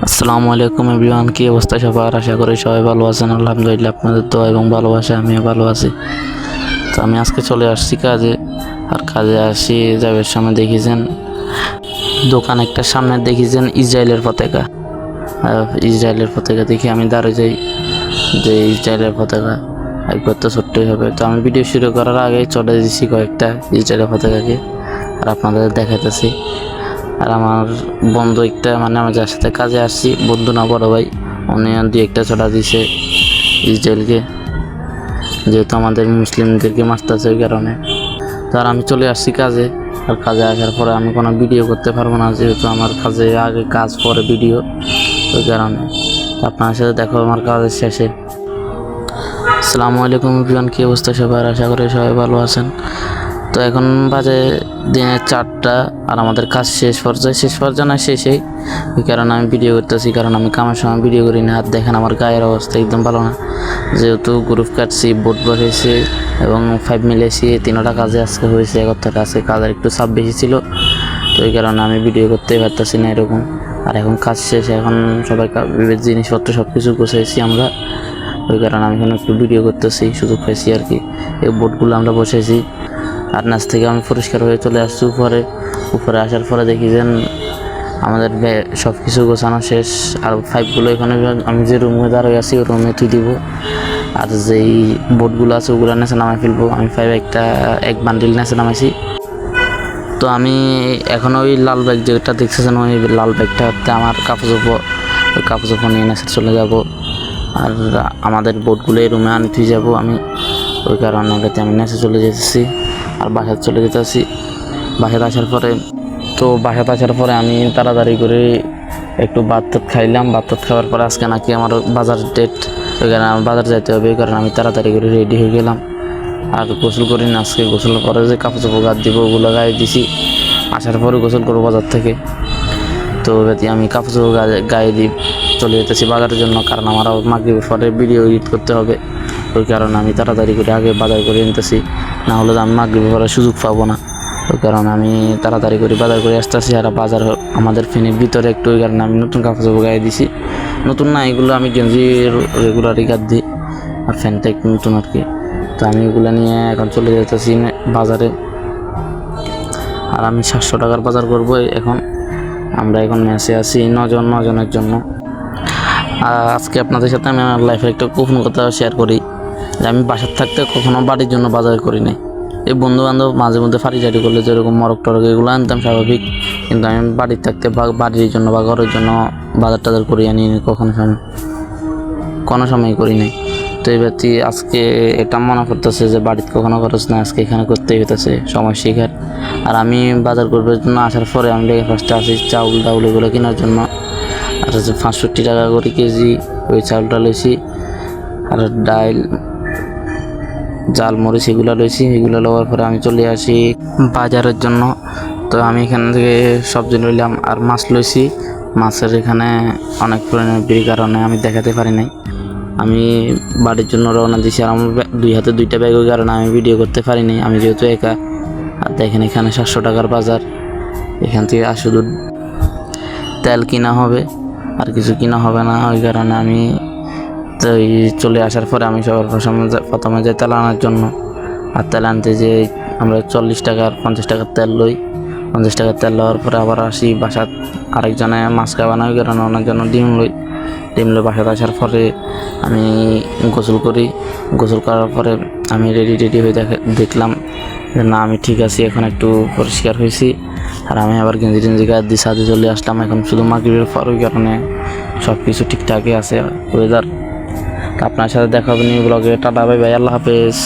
আসসালামু আলাইকুম এভরিওয়ান, কি অবস্থা সবার? আশা করি সবাই ভালো আছেন। আলহামদুলিল্লাহ, আপনাদের দোয়া এবং ভালোবাসা আমিও ভালো আছি। তো আমি আজকে চলে আসছি কাজে, আর কাজে আসি যাবের সামনে দেখেছেন দোকান একটা সামনে দেখেছেন ইসরায়েলের পতাকা। ইসরায়েলের পতাকা দেখে আমি দাঁড়িয়ে যাই যে ইসরায়েলের পতাকা একবার তো ছোট্টই হবে। তো আমি ভিডিও শুরু করার আগেই চলে দিচ্ছি কয়েকটা ইসরায়েলের পতাকাকে, আর আপনাদের দেখাইতেছি। আর আমার বন্ধু একটা, মানে আমি যার সাথে কাজে আসছি, বন্ধু না বড় ভাই, উনি দুই একটা ছড়া দিছে ইসরায়েলকে, যেহেতু আমাদের মুসলিমদেরকে মারতেছে ওই কারণে। তো আর আমি চলে আসছি কাজে, আর কাজে আসার পরে আমি কোনো ভিডিও করতে পারবো না, যেহেতু আমার কাজে আগে কাজ পরে ভিডিও, ওই কারণে। তো আপনার সাথে দেখো আমার কাজের শেষে। আসসালামু আলাইকুম এভরিওয়ান, কি অবস্থা সবার? আশা করি সবাই ভালো আছেন। তো এখন বাজে দিনের 4টা, আর আমাদের কাজ শেষ পর্যায়ে না শেষেই, ওই কারণে আমি ভিডিও করতেছি, কারণ আমি কামের সময় ভিডিও করি না। আর দেখেন আমার গায়ের অবস্থা একদম ভালো না, যেহেতু গ্রুপ কাটছি, বোর্ড বসেছি এবং 5 মিলেছি, 3টা কাজে আজকে হয়েছে। একটা আজকে কাজের একটু চাপ বেশি ছিল, তো ওই কারণে আমি ভিডিও করতেই পারতেছি না এরকম। আর এখন কাজ শেষ, এখন সবাই বিবিধ জিনিসপত্র সব কিছু গুছাইছি আমরা, ওই কারণে আমি এখন একটু ভিডিও করতেছি, সুযোগ পাইছি আর কি। এই বোর্ডগুলো আমরা বসেছি, আর নাচ থেকে আমি পরিষ্কার হয়ে চলে আসছি উপরে আসার পরে দেখি যে আমাদের সব কিছু গোছানো শেষ। আর 5গুলো এখানে আমি যে রুমে দাঁড়িয়ে আছি ওই রুমে তুই দিব, আর যেই বোর্ডগুলো আছে ওগুলো নেচে নামাই ফেলবো। আমি 5 এক বান্ডিল নেচে নামাইছি। তো আমি এখন ওই লাল ব্যাগ যেটা দেখতেছেন, ওই লাল ব্যাগটাতে আমার কাপড় চোপড় নিয়ে নেচে চলে যাব। আর আমাদের বোর্ডগুলো এই রুমে আনি তুই যাবো আমি, ওই কারণে আমি নেচে চলে যেতেছি। আর বাসায় চলে যেতেছি। বাসায় আসার পরে আমি তাড়াতাড়ি করে একটু ভাত খাইলাম। ভাত খাওয়ার পরে আজকে নাকি আমার বাজার ডেট, ওই কারণে আমার বাজার যাইতে হবে, ওই কারণে আমি তাড়াতাড়ি করে রেডি হয়ে গেলাম। আর গোসল করি না আজকে, গোসল করে যে কাপড় চোপড় গাছ দিব ওগুলো গায়ে দিছি। আসার পরে গোসল করবো বাজার থেকে। তো আমি কাপড় চোপড় গায়ে দিয়ে চলে যেতেছি বাজারের জন্য, কারণ আমার মাগরিবের পরে ভিডিও এডিট করতে হবে। ওই কারণে আমি তাড়াতাড়ি করে আগে বাজার করে নিতেছি, না হলে আমি মাগরিবের পরে সুযোগ পাবো না। ওই কারণে আমি তাড়াতাড়ি করে বাজার করে আসতেছি। আর বাজার আমাদের ফ্যানের ভিতরে একটু, ওই কারণে আমি নতুন কাপড় চোপড় গায়ে দিছি। নতুন না, এগুলো আমি গেঞ্জি রেগুলারই গাদ দিই, আর ফ্যানটা একটু নতুন আর কি। তো আমি এগুলো নিয়ে এখন চলে যেতেছি বাজারে। আর আমি 700 টাকার বাজার করবো এখন। আমরা এখন মেসে আছি 9 জনের জন্য। আজকে আপনাদের সাথে আমি আমার লাইফের একটা গোপন কথা শেয়ার করি, যে আমি বাসার থাকতে কখনো বাড়ির জন্য বাজার করি নাই। এই বন্ধু বান্ধব মাঝে মধ্যে ফাটিচাটি করলে যেরকম মরক টরক এগুলো আনতাম স্বাভাবিক, কিন্তু আমি বাড়ির থাকতে বা বাড়ির জন্য বা ঘরের জন্য বাজার টাজার করি আনি কোনো সময় করি নাই। তো এবার আজকে এটা মনে করতেছে যে বাড়িতে কখনো খরচ না, আজকে এখানে করতেই হইতেছে সময় শিখার। আর আমি বাজার করবার জন্য আসার পরে আমি ফার্স্টে আসি চাউল এগুলো কেনার জন্য। আর 65 টাকা করে কেজি ওই চাউলটা লইছি। আর ডাল, জাল মরিচ এগুলো লইছি। এগুলো লওয়ার পরে আমি চলে আসি বাজারের জন্য। তো আমি এখান থেকে সবজি লইলাম, আর মাছ লইছি। মাছের এখানে অনেক পরিমাণে ভিড় কারণে আমি দেখাতে পারি নাই। আমি বাড়ির জন্য রওনা দিছি, আর আমার 2 হাতে 2টা ব্যাগ, ওই কারণে আমি ভিডিও করতে পারি নাই, আমি যেহেতু একা। আর দেখেন এখানে 700 টাকার বাজার। এখান থেকে শুধু তেল কিনা হবে, আর কিছু কিনা হবে না। ওই কারণে আমি তো চলে আসার পরে আমি সবার প্রথমে যাই তেল আনার জন্য। আর তেল আনতে যে আমরা 40 টাকার 50 টাকার তেল লই। 50 টাকার তেল লওয়ার পরে আবার আসি বাসাত, আরেকজনে মাছ খাওয়া না, ওই কারণে ওনার জন্য ডিম লই। বাসাতে আসার পরে আমি গোসল করি। গোসল করার পরে আমি রেডি হয়ে দেখলাম যে না, আমি ঠিক আছি, এখন একটু পরিষ্কার হয়েছি। আর আমি আবার গেঞ্জি গায়ে দিয়ে সাথে চলে আসলাম এখন শুধু মাগরিবের পর, ওই কারণে সব কিছু ঠিকঠাকই আছে ওয়েদার। আপনার সাথে দেখা হবে নিউ ব্লগে। টাটা, বাই বাই, আল্লাহ হাফেজ।